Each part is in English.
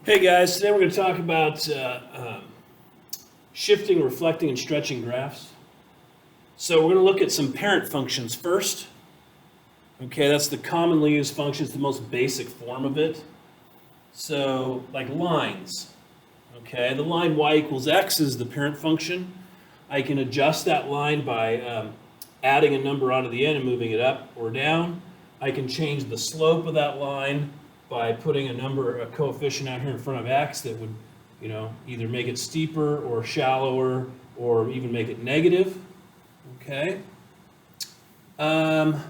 Hey guys, today we're going to talk about shifting, reflecting, and stretching graphs. So we're going to look at some parent functions first. Okay, that's the commonly used function. It's the most basic form of it. So like lines. Okay, the line y equals x is the parent function. I can adjust that line by adding a number onto the end and moving it up or down. I can change the slope of that line by putting a coefficient out here in front of x that would, either make it steeper or shallower or even make it negative. Okay. Over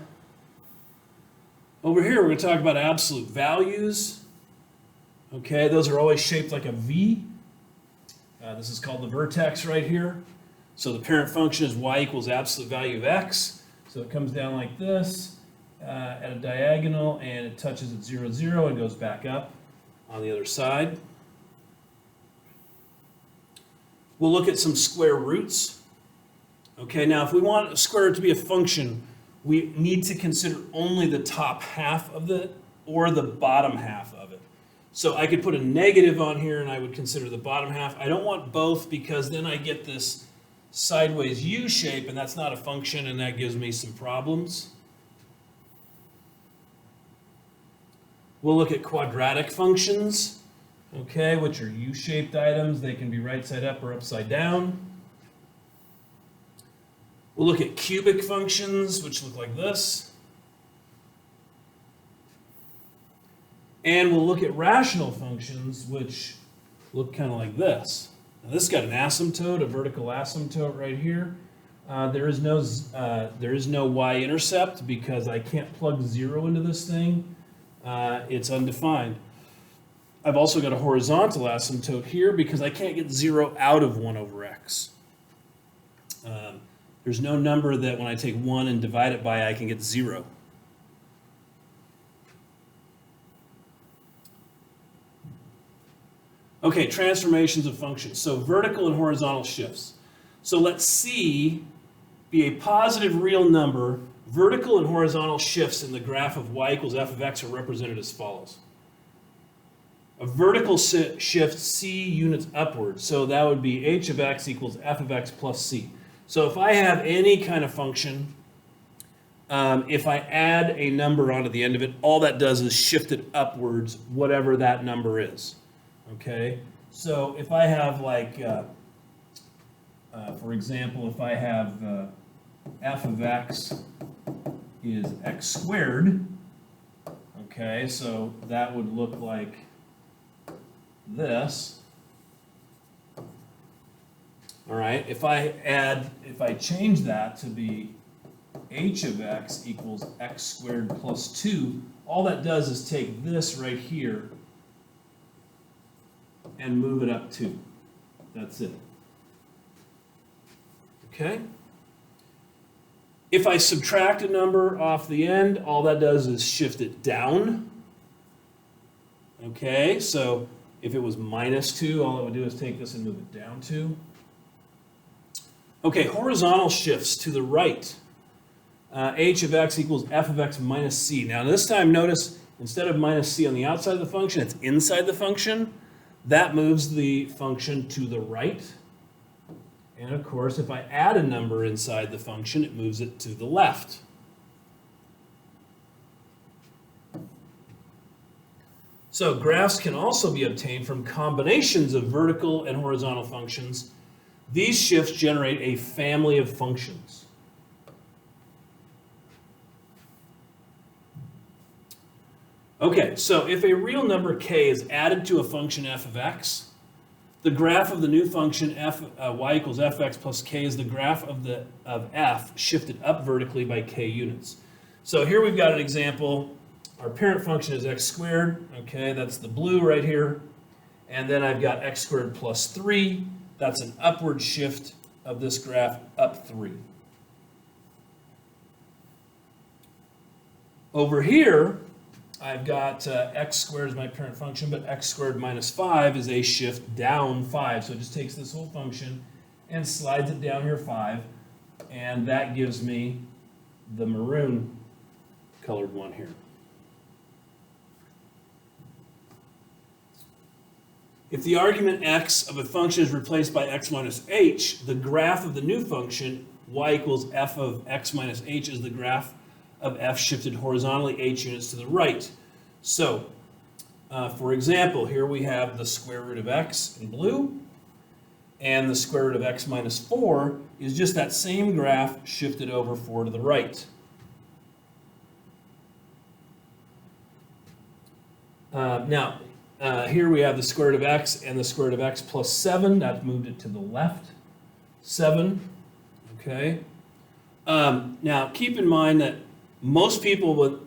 here, we're going to talk about absolute values. Okay, those are always shaped like a V. This is called the vertex right here. So the parent function is y equals absolute value of x. So it comes down like this. At a diagonal, and it touches at 0, 0 and goes back up on the other side. We'll look at some square roots. Okay, now if we want a square root to be a function, we need to consider only the top half of it or the bottom half of it. So I could put a negative on here and I would consider the bottom half. I don't want both because then I get this sideways U shape, and that's not a function, and that gives me some problems. We'll look at quadratic functions, okay, which are U-shaped items. They can be right side up or upside down. We'll look at cubic functions, which look like this. And we'll look at rational functions, which look kind of like this. Now this got an asymptote, a vertical asymptote right here. There is no y-intercept because I can't plug 0 into this thing. It's undefined. I've also got a horizontal asymptote here because I can't get 0 out of 1 over x. There's no number that when I take 1 and divide it by, I can get 0. Okay, transformations of functions. So vertical and horizontal shifts. So let C be a positive real number. Vertical and horizontal shifts in the graph of y equals f of x are represented as follows. A vertical shift c units upward, so that would be h of x equals f of x plus c. So if I have any kind of function, if I add a number onto the end of it, all that does is shift it upwards, whatever that number is. Okay, so if I have like, for example, if I have f of x is x squared, okay, so that would look like this. All right, if I change that to be h of x equals x squared plus 2, all that does is take this right here and move it up 2. That's it. Okay? If I subtract a number off the end, all that does is shift it down. Okay, so if it was minus 2, all it would do is take this and move it down 2. Okay, horizontal shifts to the right. H of x equals f of x minus c. Now this time, notice, instead of minus c on the outside of the function, it's inside the function. That moves the function to the right. And of course, if I add a number inside the function, it moves it to the left. So graphs can also be obtained from combinations of vertical and horizontal functions. These shifts generate a family of functions. Okay, so if a real number k is added to a function f of x, the graph of the new function y equals fx plus k is the graph of f shifted up vertically by k units. So here we've got an example. Our parent function is x squared. Okay, that's the blue right here. And then I've got x squared plus 3. That's an upward shift of this graph up 3. Over here, I've got x squared is my parent function, but x squared minus 5 is a shift down 5. So it just takes this whole function and slides it down here 5, and that gives me the maroon colored one here. If the argument x of a function is replaced by x minus h, the graph of the new function, y equals f of x minus h, is the graph of f shifted horizontally h units to the right. So, for example, here we have the square root of x in blue, and the square root of x minus 4 is just that same graph shifted over 4 to the right. Here we have the square root of x and the square root of x plus 7. That's moved it to the left. 7. Okay. Now, keep in mind that most people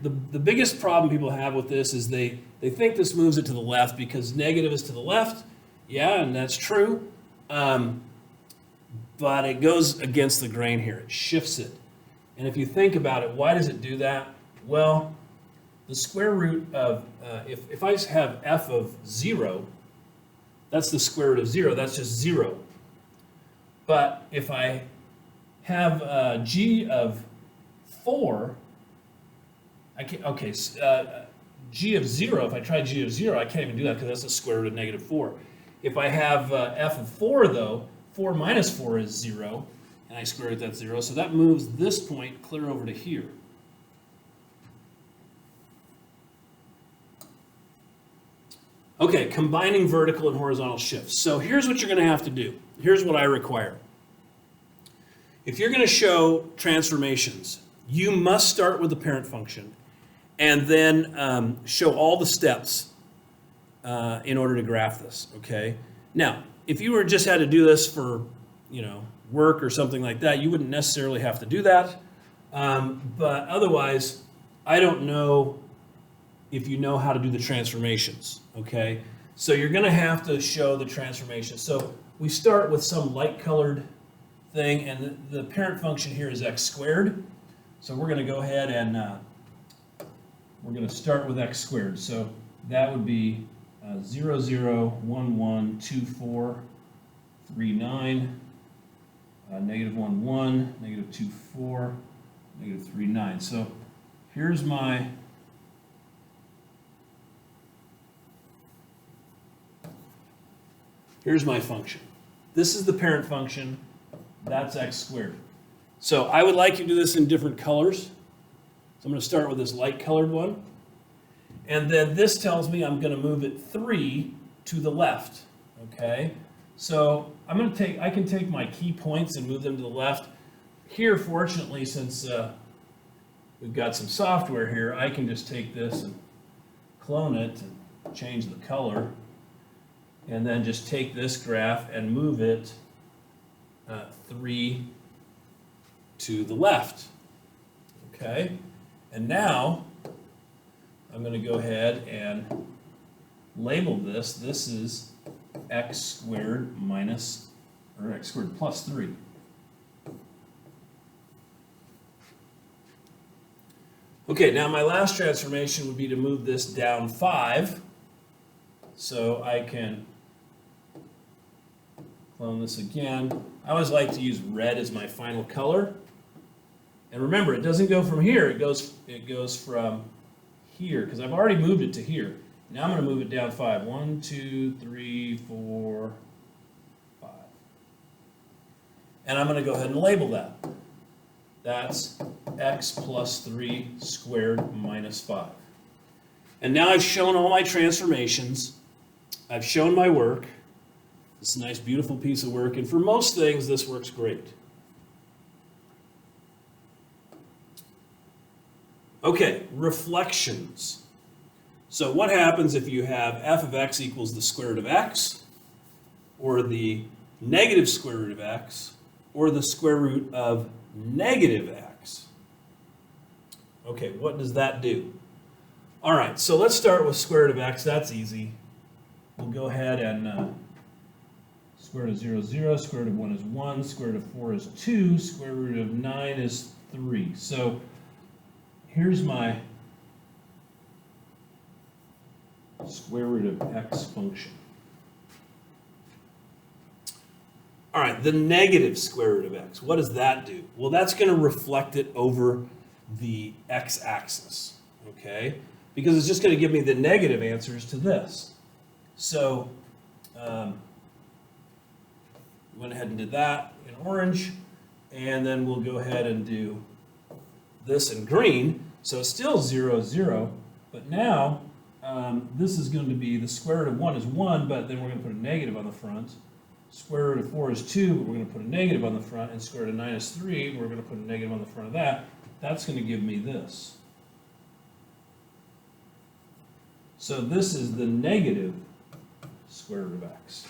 the biggest problem people have with this is they think this moves it to the left because negative is to the left. Yeah, and that's true. But it goes against the grain here. It shifts it. And if you think about it, why does it do that? Well, the square root of, if I have f of 0, that's the square root of 0. That's just 0. But if I have g of 4, g of 0, if I try g of 0, I can't even do that because that's the square root of negative 4. If I have f of 4, though, 4 minus 4 is 0, and I square root that 0, so that moves this point clear over to here. Okay, combining vertical and horizontal shifts. So here's what you're going to have to do. Here's what I require. If you're going to show transformations, you must start with the parent function and then show all the steps in order to graph this, okay? Now, if you were just had to do this for, work or something like that, you wouldn't necessarily have to do that. But otherwise, I don't know if you know how to do the transformations, okay? So you're going to have to show the transformation. So we start with some light-colored thing, and the parent function here is x squared. So we're going to go ahead and we're going to start with x squared. So that would be 0, 0, 1, 1, 2, 4, 3, 9, negative 1, 1, negative 2, 4, negative 3, 9. So here's my function. This is the parent function. That's x squared. So I would like you to do this in different colors. So I'm going to start with this light colored one. And then this tells me I'm going to move it 3 to the left. Okay? So I can take my key points and move them to the left. Here, fortunately, since we've got some software here, I can just take this and clone it and change the color. And then just take this graph and move it 3 to the left. Okay? And now I'm going to go ahead and label this. This is x squared x squared plus 3. Okay, now my last transformation would be to move this down 5. So I can clone this again. I always like to use red as my final color. And remember, it doesn't go from here, it goes from here, because I've already moved it to here. Now I'm going to move it down 5. 1, 2, 3, 4, 5. And I'm going to go ahead and label that. That's x plus 3 squared minus 5. And now I've shown all my transformations. I've shown my work. It's a nice, beautiful piece of work. And for most things, this works great. Okay, reflections. So what happens if you have f of x equals the square root of x, or the negative square root of x, or the square root of negative x? Okay, what does that do? All right, so let's start with square root of x. That's easy. We'll go ahead and square root of 0 is 0, square root of 1 is 1, square root of 4 is 2, square root of 9 is 3. So here's my square root of x function. All right, the negative square root of x, what does that do? Well, that's going to reflect it over the x-axis, okay? Because it's just going to give me the negative answers to this. So we went ahead and did that in orange, and then we'll go ahead and do this in green. So it's still 0, 0, but now this is going to be the square root of 1 is 1, but then we're going to put a negative on the front. Square root of 4 is 2, but we're going to put a negative on the front, and square root of 9 is 3, we're going to put a negative on the front of that. That's going to give me this. So this is the negative square root of x.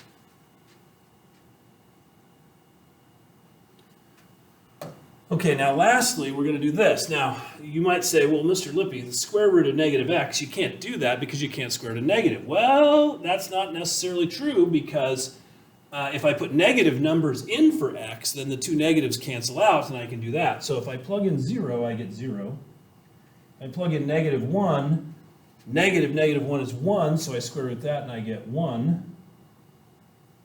Okay, now lastly, we're going to do this. Now, you might say, well, Mr. Lippy, the square root of negative x, you can't do that because you can't square root of negative. Well, that's not necessarily true because if I put negative numbers in for x, then the two negatives cancel out, and I can do that. So if I plug in 0, I get 0. I plug in negative 1, negative 1 is 1, so I square root that, and I get 1.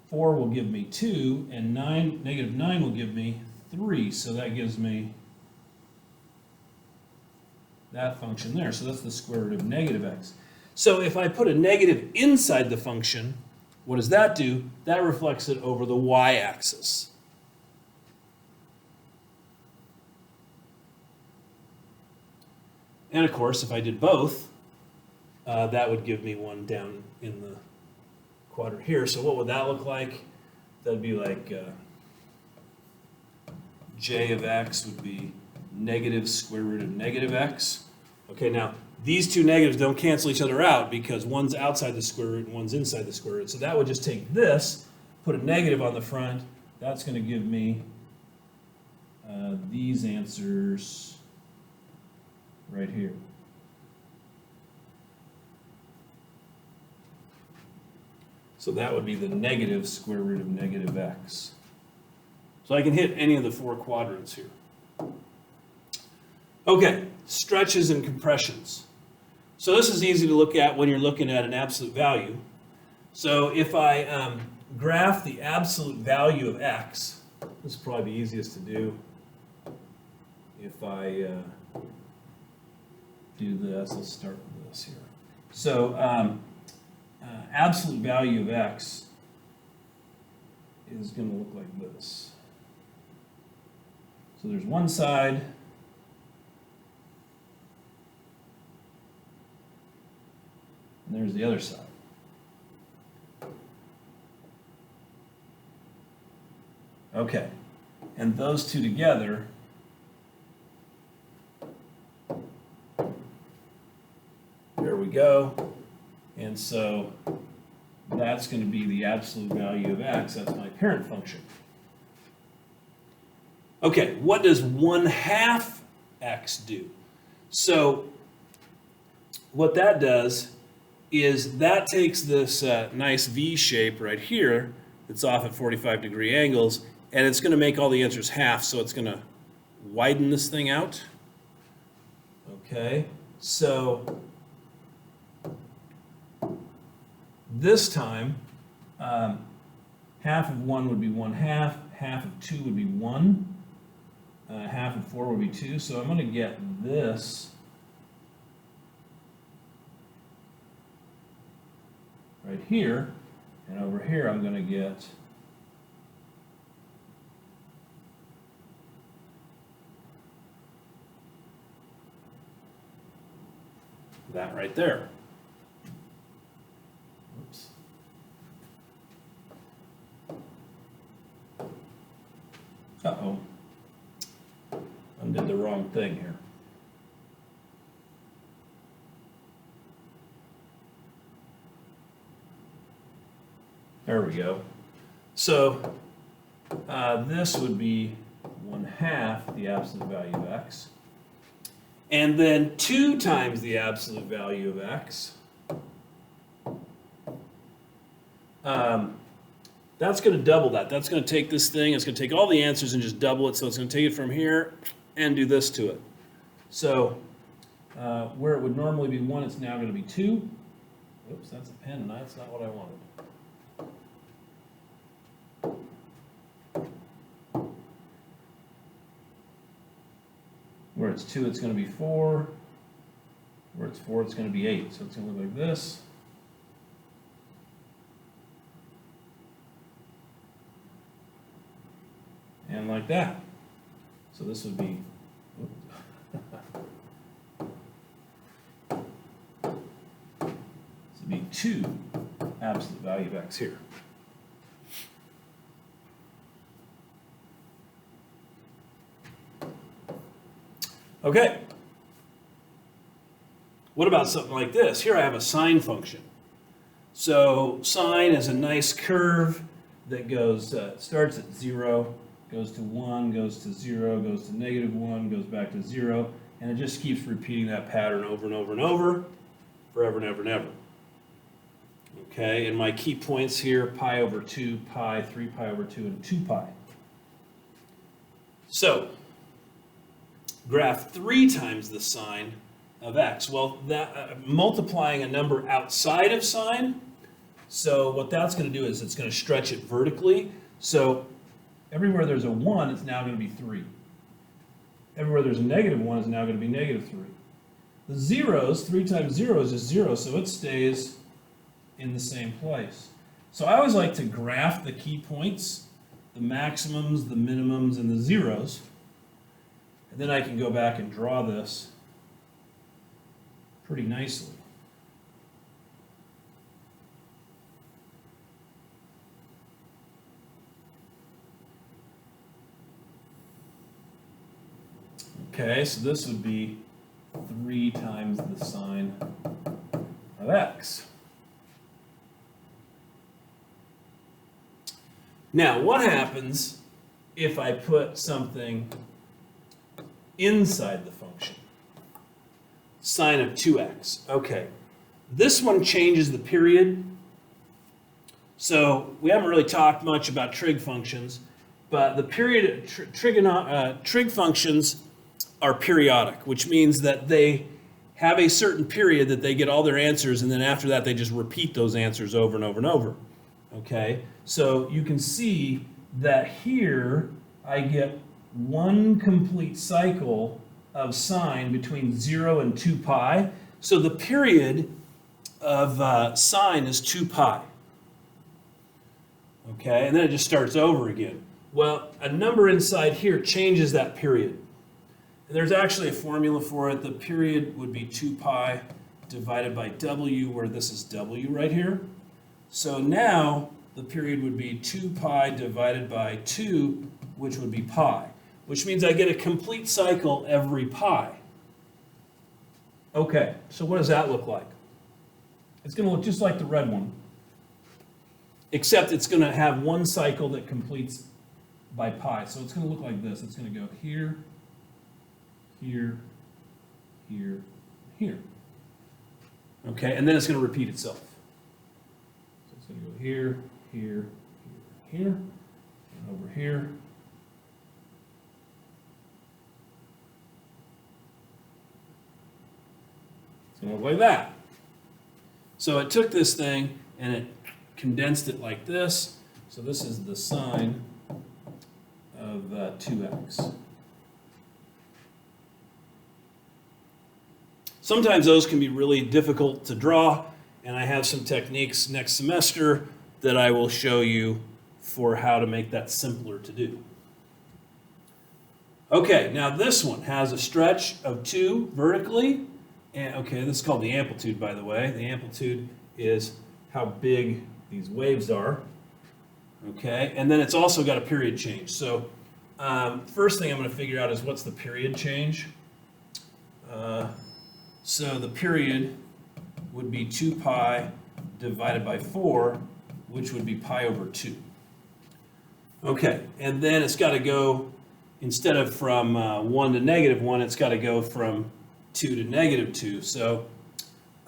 4 will give me 2, and negative 9 will give me 3, so that gives me that function there. So that's the square root of negative x. So if I put a negative inside the function, what does that do? That reflects it over the y-axis. And of course, if I did both, that would give me one down in the quadrant here. So what would that look like? That'd be like j of x would be negative square root of negative x. Okay, now these two negatives don't cancel each other out because one's outside the square root and one's inside the square root. So that would just take this, put a negative on the front. That's going to give me these answers right here. So that would be the negative square root of negative x. So I can hit any of the four quadrants here. Okay, stretches and compressions. So this is easy to look at when you're looking at an absolute value. So if I graph the absolute value of x, this is probably the easiest to do. If I do this, let's start with this here. So absolute value of x is going to look like this. So there's one side, and there's the other side. Okay, and those two together there we go. And so that's going to be the absolute value of x. That's my parent function. Okay, what does 1/2 x do? So what that does is that takes this nice V shape right here that's off at 45-degree angles, and it's going to make all the answers half, so it's going to widen this thing out. Okay, so this time, half of 1 would be 1/2, half of 2 would be 1, half of 4 would be 2, so I'm going to get this right here, and over here I'm going to get that right there. Oops. Uh-oh. Undid the wrong thing here. There we go. So this would be 1/2 the absolute value of x. And then 2 times the absolute value of x. That's going to double that. That's going to take this thing, it's going to take all the answers and just double it. So it's going to take it from here and do this to it. So where it would normally be 1, it's now going to be 2. Oops, that's a pen, and that's not what I wanted. Where it's 2, it's going to be 4. Where it's 4, it's going to be 8. So it's going to look like this. like that. So this would be, this would be 2 absolute value of x here. Okay. What about something like this? Here I have a sine function. So sine is a nice curve that goes, starts at 0, goes to 1, goes to 0, goes to -1, goes back to 0, and it just keeps repeating that pattern over and over and over, forever and ever and ever. Okay, and my key points here, pi over 2, pi, 3 pi over 2, and 2 pi. So, graph 3 times the sine of x. Well, that multiplying a number outside of sine, so what that's going to do is it's going to stretch it vertically. So everywhere there's a 1, it's now going to be 3. Everywhere there's a -1, it's now going to be -3. The zeros, 3 times 0 is just 0, so it stays in the same place. So I always like to graph the key points, the maximums, the minimums, and the zeros. And then I can go back and draw this pretty nicely. Okay, so this would be 3 times the sine of x. Now, what happens if I put something inside the function? Sine of 2x. Okay, this one changes the period. So we haven't really talked much about trig functions, but the period trig functions are periodic, which means that they have a certain period that they get all their answers, and then after that they just repeat those answers over and over and over. Okay, so you can see that here I get one complete cycle of sine between 0 and 2 pi. So the period of sine is 2 pi. Okay, and then it just starts over again. Well, a number inside here changes that period. And there's actually a formula for it. The period would be 2 pi divided by w, where this is w right here. So now the period would be 2 pi divided by 2, which would be pi, which means I get a complete cycle every pi. Okay, so what does that look like? It's going to look just like the red one, except it's going to have one cycle that completes by pi. So it's going to look like this. It's going to go here, here, here, here. Okay, and then it's going to repeat itself. So it's going to go here, here, here, here, and over here. It's going to look like that. So it took this thing and it condensed it like this. So this is the sine of 2x. Sometimes those can be really difficult to draw, and I have some techniques next semester that I will show you for how to make that simpler to do. Okay, now this one has a stretch of 2 vertically. And, okay, this is called the amplitude, by the way. The amplitude is how big these waves are. Okay, and then it's also got a period change. So first thing I'm going to figure out is what's the period change. So the period would be 2 pi divided by 4, which would be pi over 2. Okay, and then it's got to go, instead of from 1 to -1, it's got to go from 2 to -2. So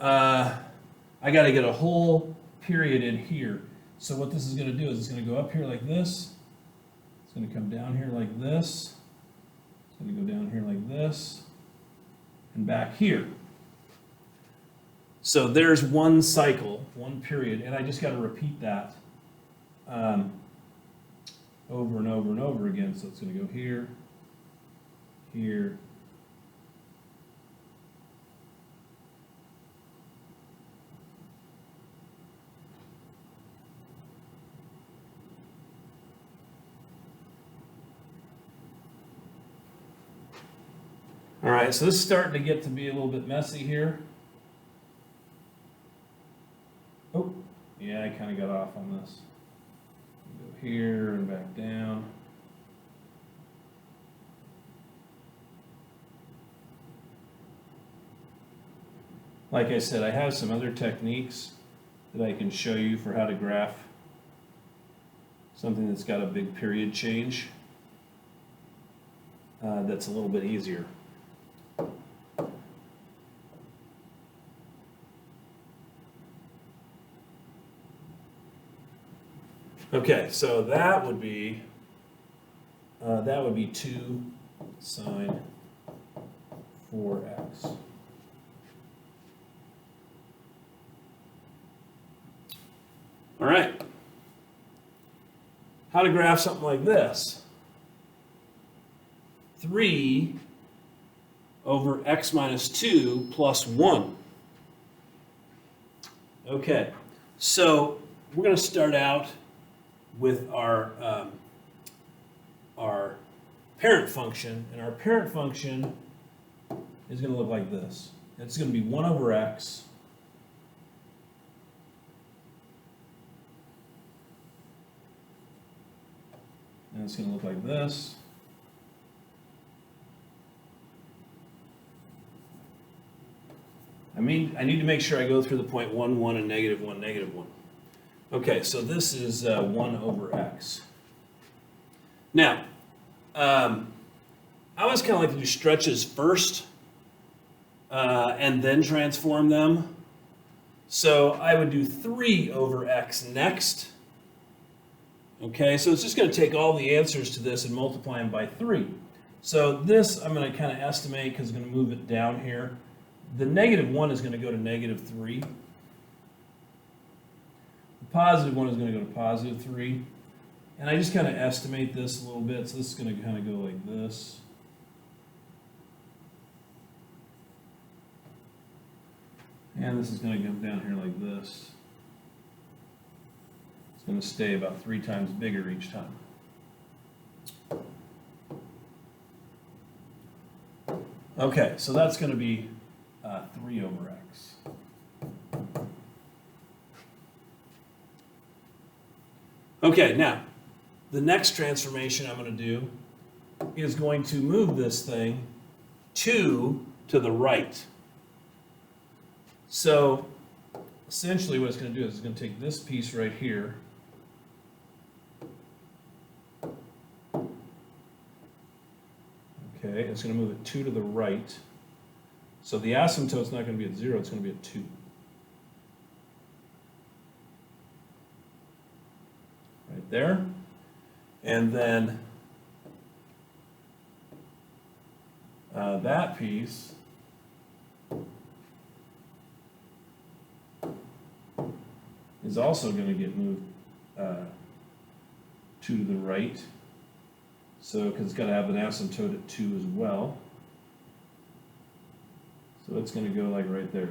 I got to get a whole period in here. So what this is going to do is it's going to go up here like this. It's going to come down here like this. It's going to go down here like this. And back here. So there's one cycle, one period, and I just got to repeat that over and over and over again. So it's going to go here, here, All right, so this is starting to get to be a little bit messy here. Oh, yeah, I kind of got off on this. Go here and back down. Like I said, I have some other techniques that I can show you for how to graph something that's got a big period change. That's a little bit easier. Okay, so that would be 2 sine 4x. All right. How to graph something like this? 3 over x minus 2 plus 1. Okay, so we're going to start out with our parent function, and our parent function is going to look like this. It's going to be 1 over x and it's going to look like this. I need to make sure I go through the point 1, 1, and negative 1, negative 1. Okay, so this is 1 over x. Now, I always kind of like to do stretches first and then transform them. So I would do 3 over x next. Okay, so it's just going to take all the answers to this and multiply them by 3. So this I'm going to kind of estimate because I'm going to move it down here. The negative 1 is going to go to negative 3. The positive 1 is going to go to positive 3. And I just kind of estimate this a little bit. So this is going to kind of go like this. And this is going to come down here like this. It's going to stay about 3 times bigger each time. Okay, so that's going to be 3 over x. Okay, now, the next transformation I'm going to do is going to move this thing 2 to the right. So, essentially what it's going to do is it's going to take this piece right here, okay, it's going to move it 2 to the right. So the asymptote's not going to be at 0, it's going to be at 2. Right there. And then that piece is also going to get moved 2 to the right. So, because it's got to have an asymptote at 2 as well. So it's going to go like right there.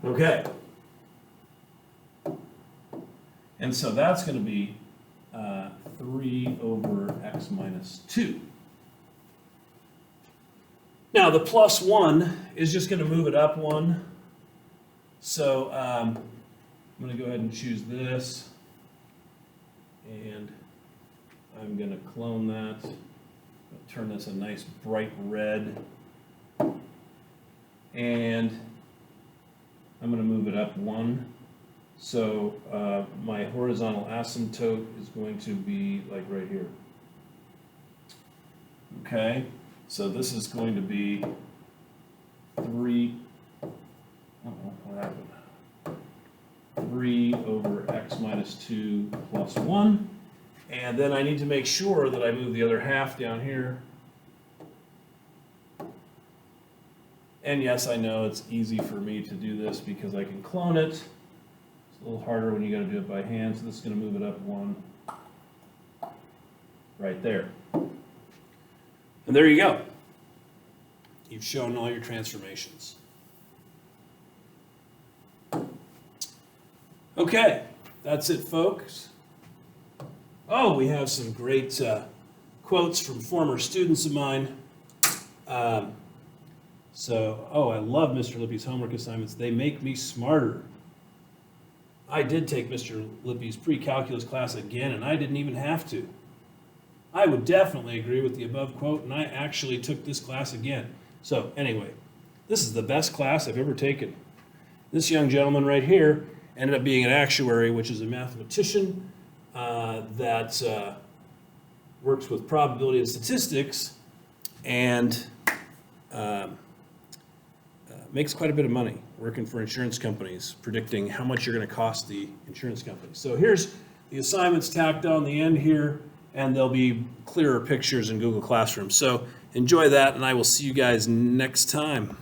Okay. And so that's going to be 3 over x minus 2. Now the plus 1 is just going to move it up 1. So I'm going to go ahead and choose this. And I'm going to clone that. Turn this a nice bright red. And I'm going to move it up 1. So my horizontal asymptote is going to be like right here. Okay, so this is going to be 3, what happened? 3 over x minus 2 plus 1. And then I need to make sure that I move the other half down here. And yes, I know it's easy for me to do this because I can clone it. It's a little harder when you got to do it by hand, so this is going to move it up 1 right there. And there you go. You've shown all your transformations. Okay, that's it, folks. Oh, we have some great quotes from former students of mine. Um, I love Mr. Lippy's homework assignments. They make me smarter. I did take Mr. Lippy's pre-calculus class again, and I didn't even have to. I would definitely agree with the above quote, and I actually took this class again. So anyway, this is the best class I've ever taken. This young gentleman right here ended up being an actuary, which is a mathematician that works with probability and statistics, and makes quite a bit of money working for insurance companies, predicting how much you're going to cost the insurance company. So here's the assignments tacked on the end here, and there'll be clearer pictures in Google Classroom. So enjoy that, and I will see you guys next time.